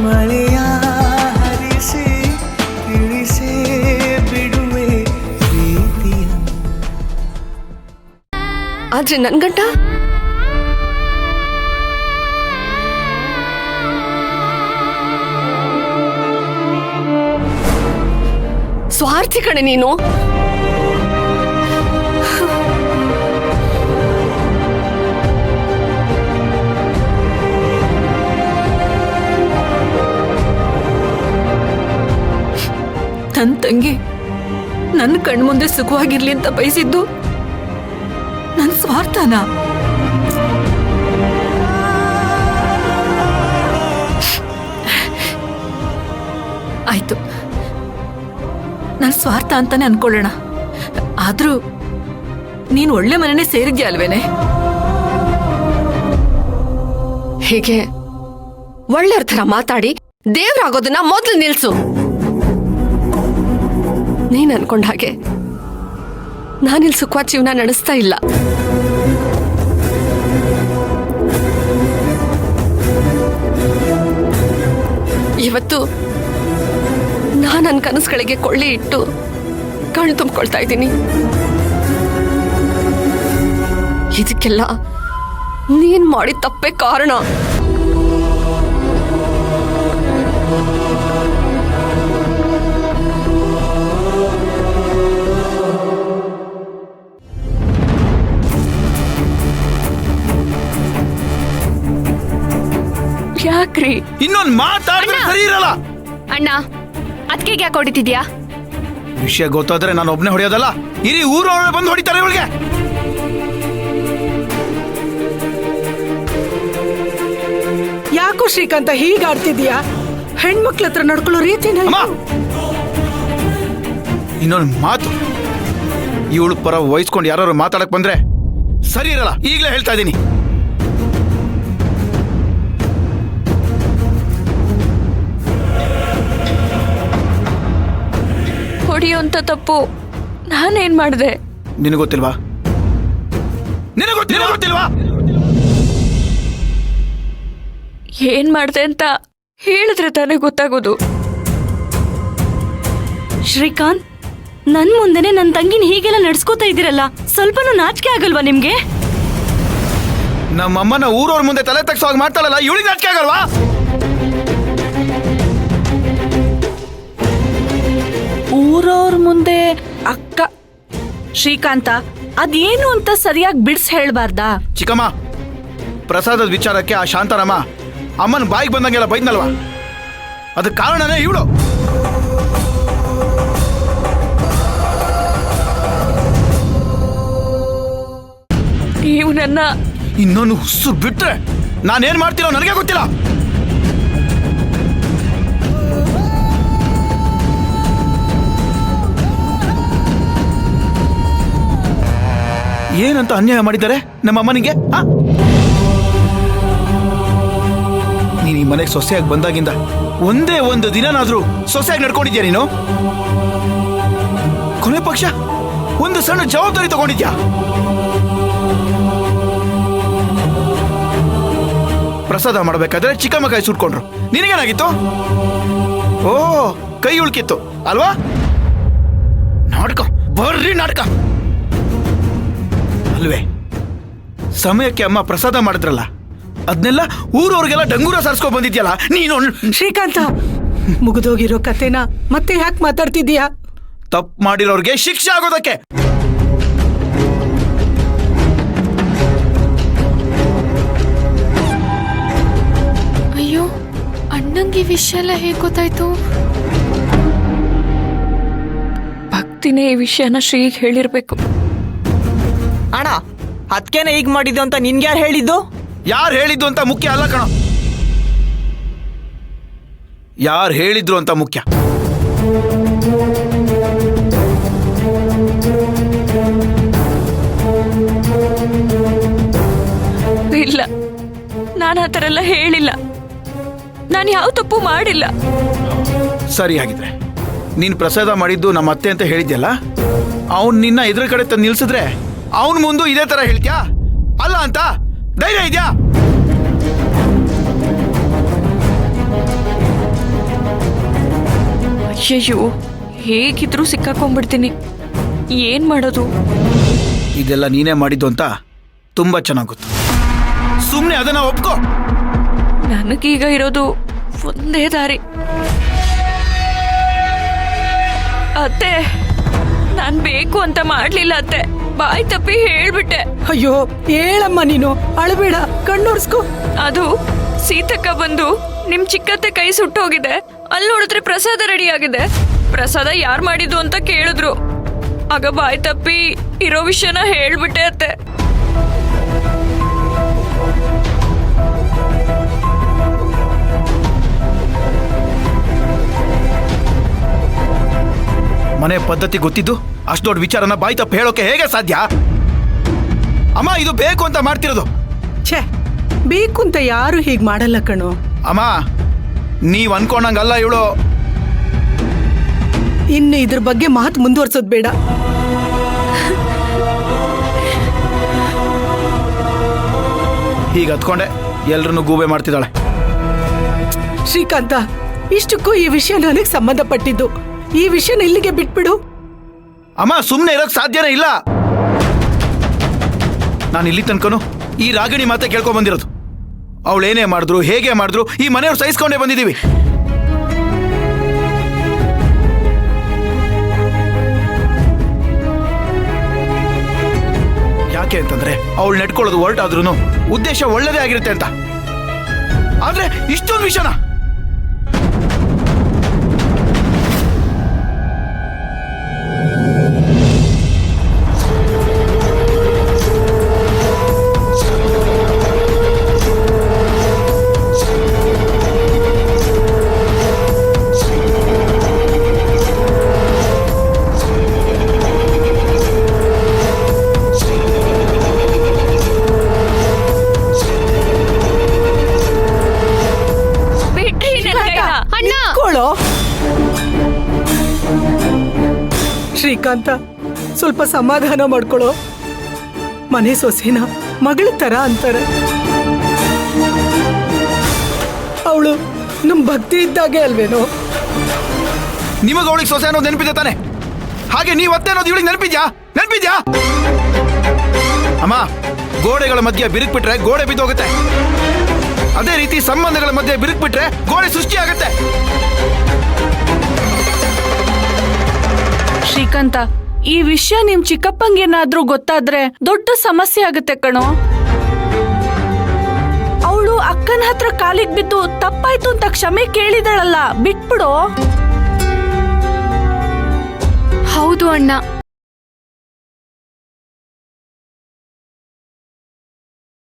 ಮಳೆಯ ಹರಿಸಿ ತಿಳಿಸೇ ಬಿಡುವೆ ಪ್ರೀತಿಯ. ಆದ್ರೆ ನನ್ ಗಂಟ ಸ್ವಾರ್ಥಿ ಕಣೆ ನೀನು. ನನ್ನ ತಂಗಿ ನನ್ನ ಕಣ್ಮುಂದೆ ಸುಖವಾಗಿರ್ಲಿ ಅಂತ ಬಯಸಿದ್ದು ನನ್ನ ಸ್ವಾರ್ಥನ? ಆಯ್ತು, ನನ್ನ ಸ್ವಾರ್ಥ ಅಂತಾನೆ ಅನ್ಕೊಳ್ಳೋಣ. ಆದ್ರೂ ನೀನ್ ಒಳ್ಳೆ ಮನೆನೇ ಸೇರಿದ್ಯಾ ಅಲ್ವೇನೆ? ಹೀಗೆ ಒಳ್ಳೆಯವ್ರ ಥರ ಮಾತಾಡಿ ದೇವ್ರಾಗೋದನ್ನ ಮೊದಲು ನಿಲ್ಸು. ನೀನ್ ಅನ್ಕೊಂಡ ಹಾಗೆ ನಾನಿಲ್ ಸುಖವಾದ ಜೀವನ ನಡೆಸ್ತಾ ಇಲ್ಲ. ಇವತ್ತು ನಾನು ನನ್ನ ಕನಸುಗಳಿಗೆ ಕೊಳ್ಳಿ ಇಟ್ಟು ಕಣ್ಣು ತುಂಬಿಕೊಳ್ತಾ ಇದ್ದೀನಿ. ಇದಕ್ಕೆಲ್ಲ ನೀನ್ ಮಾಡಿದ ತಪ್ಪೇ ಕಾರಣ. ಯಾಕ್ರಿ ಇನ್ನೊಂದು ಮಾತಾಡಿದ್ರೆ ಸರಿ ಇರಲ್ಲ. ಅಣ್ಣ ಅದಕ್ಕೆ ಯಾಕೆ ಹೊಡಿತಿದ್ಯಾ? ವಿಷಯ ಗೊತ್ತಾದ್ರೆ ನಾನು ಒಬ್ನೇ ಹೊಡೆಯೋದಲ್ಲ, ಇಡೀ ಊರವರೇ ಬಂದು ಹೊಡಿತಾರೆ ಇವಳಿಗೆ. ಯಾಕೋ ಶ್ರೀಕಾಂತ ಹೀಗಾಡ್ತಿದ್ಯಾ? ಹೆಣ್ಮಕ್ಳ ಹತ್ರ ನಡ್ಕೊಳ್ಳೋ ರೀತಿನ. ಇನ್ನೊಂದು ಮಾತು, ಇವಳು ಪರ ವಹಿಸ್ಕೊಂಡು ಯಾರು ಮಾತಾಡಕ್ ಬಂದ್ರೆ ಸರಿ ಇರಲ್ಲ. ಈಗಲೇ ಹೇಳ್ತಾ ಇದ್ದೀನಿ. ಹೊಡಿಯೋಂತ ತಪ್ಪು ನಾನೇನ್ ಮಾಡಿದೆ? ನಿನಗೊತ್ತಿಲ್ವಾ? ನಿನಗೊತ್ತಿಲ್ವಾ? ಏನ್ ಮಾಡ್ದೆ ಅಂತ ಹೇಳಿದ್ರೆ ತಾನೇ ಗೊತ್ತಾಗೋದು. ಶ್ರೀಕಾಂತ್, ನನ್ ಮುಂದೆನೆ ನನ್ ತಂಗಿನ ಹೀಗೆಲ್ಲ ನಡ್ಸ್ಕೋತಾ ಇದ್ದೀರಲ್ಲ, ಸ್ವಲ್ಪನೂ ನಾಚಿಕೆ ಆಗಲ್ವಾ ನಿಮ್ಗೆ? ನಮ್ಮಮ್ಮನ ಊರವ್ರ ಮುಂದೆ ತಲೆ ತಗ್ಸೋ ಹಾಗೆ ಮಾಡ್ತಾಳಲ್ಲ, ಇವಳಿಗೆ ನಾಚಿಕೆ ಆಗಲ್ವಾ? ಊರವ್ರ ಮುಂದೆ ಅಕ್ಕ ಶ್ರೀಕಾಂತ, ಅದೇನು ಅಂತ ಸರಿಯಾಗಿ ಬಿಡ್ಸ್ ಹೇಳ್ಬಾರ್ದಾ? ಚಿಕ್ಕಮ್ಮ, ಪ್ರಸಾದದ ವಿಚಾರಕ್ಕೆ ಆ ಶಾಂತಾರಮ್ಮ ಅಮ್ಮನ ಬಾಯಿಗೆ ಬಂದಂಗೆಲ್ಲ ಬೈದ್ನಲ್ವಾ, ಅದಕ್ಕೆ ಕಾರಣನೇ ಇವಳು. ನೀವು ನನ್ನ ಇನ್ನೊಂದು ಹುಸ್ಸು ಬಿಟ್ರೆ ನಾನೇನ್ ಮಾಡ್ತೀನೋ ನನಗೆ ಗೊತ್ತಿಲ್ಲ. ಏನಂತ ಅನ್ಯಾಯ ಮಾಡಿದ್ದಾರೆ ನಮ್ಮ ಅಮ್ಮನಿಗೆ? ನೀನು ಈ ಮನೆಗೆ ಸೊಸೆಯಾಗಿ ಬಂದಾಗಿಂದ ಒಂದೇ ಒಂದು ದಿನನಾದ್ರೂ ಸೊಸೆಯಾಗಿ ನಡ್ಕೊಂಡಿದ್ಯಾ ನೀನು? ಕೊನೆ ಪಕ್ಷ ಒಂದು ಸಣ್ಣ ಜವಾಬ್ದಾರಿ ತಗೊಂಡಿದ್ಯಾ? ಪ್ರಸಾದ ಮಾಡಬೇಕಾದ್ರೆ ಚಿಕ್ಕಮ್ಮ ಕೈ ಸುಟ್ಕೊಂಡ್ರು, ನಿನಗೇನಾಗಿತ್ತು? ಓ, ಕೈ ಉಳ್ಕಿತ್ತು ಅಲ್ವಾ? ನಾಟಕ, ಬರ್ರಿ ನಾಟಕ ಅಲ್ವೇ? ಸಮಯಕ್ಕೆ ಅಮ್ಮ ಪ್ರಸಾದ ಮಾಡಿದ್ರಲ್ಲ, ಅದನ್ನೆಲ್ಲ ಊರವ್ರಿಗೆಲ್ಲ ಡಂಗೂರ ಸಾರಿಸ್ಕೊಂಡ್ ಬಂದಿದ್ಯಲ್ಲ ನೀನು. ಶ್ರೀಕಾಂತ, ಮುಗಿದೋಗಿರೋ ಕತೆನ ಮತ್ತೆ ಯಾಕೆ ಮಾತಾಡ್ತಿದ್ಯಾ? ತಪ್ಪು ಮಾಡಿರೋರ್ಗೆ ಶಿಕ್ಷೆ ಆಗೋದಕ್ಕೆ. ಅಯ್ಯೋ, ಅಣ್ಣಂಗೆ ವಿಷಯ ಎಲ್ಲ ಹೇಗೆ ಗೊತ್ತಾಯ್ತು? ಭಕ್ತಿನೇ ಈ ವಿಷಯನ ಶ್ರೀಗೆ ಹೇಳಿರ್ಬೇಕು. ಅಣ್ಣ, ಅದಕ್ಕೇನೆ ಈಗ ಮಾಡಿದ್ದು ಅಂತ ನಿನ್ಗೆ ಯಾರು ಹೇಳಿದ್ದು? ಯಾರು ಹೇಳಿದ್ದು ಅಂತ ಮುಖ್ಯ ಅಲ್ಲ ಕಣ, ಯಾರು ಹೇಳಿದ್ರು ಅಂತ ಮುಖ್ಯ. ಇಲ್ಲ, ನಾನು ಆ ಥರ ಎಲ್ಲ ಹೇಳಿಲ್ಲ. ನಾನು ಯಾವ ತಪ್ಪು ಮಾಡಿಲ್ಲ. ಸರಿ, ಹಾಗಿದ್ರೆ ನೀನ್ ಪ್ರಸಾದ ಮಾಡಿದ್ದು ನಮ್ಮ ಅತ್ತೆ ಅಂತ ಹೇಳಿದ್ಯಲ್ಲ, ಅವನ್ ನಿನ್ನ ಎದುರು ಕಡೆ ತಂದು ನಿಲ್ಸಿದ್ರೆ ಅವನ್ ಮುಂದೆ ಇದೇ ತರ ಹೇಳ್ತ್ಯಾ? ಅಲ್ಲ ಅಂತ ಧೈರ್ಯ ಇದ್ಯಾ? ಅಯ್ಯಯ್ಯೋ, ಹೇಗಿದ್ರೂ ಸಿಕ್ಕಾಕೊಂಡ್ಬಿಡ್ತೀನಿ. ಏನ್ ಮಾಡೋದು? ಇದೆಲ್ಲ ನೀನೇ ಮಾಡಿದ್ದು ಅಂತ ತುಂಬಾ ಚೆನ್ನಾಗ್ ಗೊತ್ತು. ಸುಮ್ಮನೆ ಅದನ್ನ ಒಪ್ಕೋ. ನನಗೀಗ ಇರೋದು ಒಂದೇ ದಾರಿ. ಅತ್ತೆ, ನಾನ್ ಬೇಕು ಅಂತ ಮಾಡ್ಲಿಲ್ಲ ಅತ್ತೆ, ಬಾಯ್ ತಪ್ಪಿ ಹೇಳ್ಬಿಟ್ಟೆ. ಅಯ್ಯೋ ಹೇಳಮ್ಮ, ನೀನು ಅಳಬೇಡ, ಕಣ್ಣೋರ್ಸ್ಕೊ. ಅದು ಸೀತಕ್ಕ ಬಂದು ನಿಮ್ ಚಿಕ್ಕತ್ತೆ ಕೈ ಸುಟ್ಟೋಗಿದೆ, ಅಲ್ಲಿ ನೋಡಿದ್ರೆ ಪ್ರಸಾದ ರೆಡಿ ಆಗಿದೆ, ಪ್ರಸಾದ ಯಾರ್ ಮಾಡಿದ್ದು ಅಂತ ಕೇಳಿದ್ರು. ಆಗ ಬಾಯ್ ತಪ್ಪಿ ಇರೋ ವಿಷಯನ ಹೇಳ್ಬಿಟ್ಟೆ ಅತ್ತೆ. ಮನೆ ಪದ್ಧತಿ ಗೊತ್ತಿದ್ದು ಅಷ್ಟು ದೊಡ್ಡ ವಿಚಾರನ ಬಾಯಿ ತಪ್ಪು ಹೇಳೋಕೆ ಹೇಗೆ ಸಾಧ್ಯ? ಅಮ್ಮ, ಇದು ಬೇಕು ಅಂತ ಮಾಡ್ತಿರೋದು. ಛೇ, ಬೇಕು ಅಂತ ಯಾರು ಹೀಗ್ ಮಾಡಲ್ಲ ಕಣೋ. ಅಮ್ಮ, ನೀವ್ ಅನ್ಕೊಂಡಂಗಲ್ಲ ಇವಳು. ಇನ್ನು ಇದ್ರ ಬಗ್ಗೆ ಮಾತು ಮುಂದುವರ್ಸೋದ್ ಬೇಡ. ಹೀಗೆ ಹತ್ಕೊಂಡೆ ಎಲ್ರನ್ನೂ ಗೂಬೆ ಮಾಡ್ತಿದ್ದಾಳೆ. ಶ್ರೀಕಾಂತ, ಇಷ್ಟಕ್ಕೂ ಈ ವಿಷಯ ನನಗ್ ಸಂಬಂಧಪಟ್ಟಿದ್ದು. ಈ ವಿಷಯನ ಇಲ್ಲಿಗೆ ಬಿಟ್ಬಿಡು. ಅಮ್ಮ, ಸುಮ್ಮನೆ ಇರೋಕ್ ಸಾಧ್ಯನೇ ಇಲ್ಲ. ನಾನು ಇಲ್ಲಿ ತನಕನು ಈ ರಾಗಿಣಿ ಮಾತೆ ಕೇಳ್ಕೊಂಡ್ ಬಂದಿರೋದು. ಅವಳೇನೇ ಮಾಡಿದ್ರು, ಹೇಗೆ ಮಾಡಿದ್ರು, ಈ ಮನೆಯವ್ರು ಸಹಿಸ್ಕೊಂಡೇ ಬಂದಿದ್ದೀವಿ. ಯಾಕೆ ಅಂತಂದ್ರೆ ಅವಳು ನೆಟ್ಕೊಳ್ಳೋದು ಹೊರಟಾದ್ರೂ ಉದ್ದೇಶ ಒಳ್ಳೇದೇ ಆಗಿರುತ್ತೆ ಅಂತ. ಆದ್ರೆ ಇಷ್ಟೊಂದು ವಿಷಯನ ನಿಂತ್ಕೊಳ್ಳೋ. ಶ್ರೀಕಾಂತ, ಸ್ವಲ್ಪ ಸಮಾಧಾನ ಮಾಡ್ಕೊಳ್ಳೋ. ಮನೆ ಸೊಸೆನ ಮಗಳ ತರ ಅಂತಾರೆ. ಅವಳು ನಮ್ ಭಕ್ತಿ ಇದ್ದಾಗೆ ಅಲ್ವೇನೋ. ನಿಮಗ ಅವಳಿಗೆ ಸೊಸೆ ಅನ್ನೋದು ನೆನಪಿದೆ ತಾನೆ? ಹಾಗೆ ನೀವ್ ಅತ್ತೆ ಅನ್ನೋದು ಇವಳಿಗೆ ನೆನಪಿದ್ಯಾ? ಅಮ್ಮ, ಗೋಡೆಗಳ ಮಧ್ಯೆ ಬಿರುಕು ಬಿಟ್ರೆ ಗೋಡೆ ಬಿದ್ದೋಗುತ್ತೆ. ಅದೇ ರೀತಿ ಸಂಬಂಧಗಳ ಮಧ್ಯೆ ಬಿರುಕು ಬಿಟ್ರೆ ಗೋಡೆ ಸೃಷ್ಟಿ ಆಗುತ್ತೆ. ಶ್ರೀಕಾಂತ, ಈ ವಿಷಯ ನಿಮ್ ಚಿಕ್ಕಪ್ಪಂಗೇನಾದ್ರೂ ಗೊತ್ತಾದ್ರೆ ದೊಡ್ಡ ಸಮಸ್ಯೆ ಆಗುತ್ತೆ ಕಣೋ. ಅವಳು ಅಕ್ಕನ ಹತ್ರ ಕಾಲಿಗೆ ಬಿದ್ದು ತಪ್ಪಾಯ್ತು ಅಂತ ಕ್ಷಮೆ ಕೇಳಿದಳಲ್ಲ, ಬಿಟ್ಬಿಡು. ಹೌದು ಅಣ್ಣ,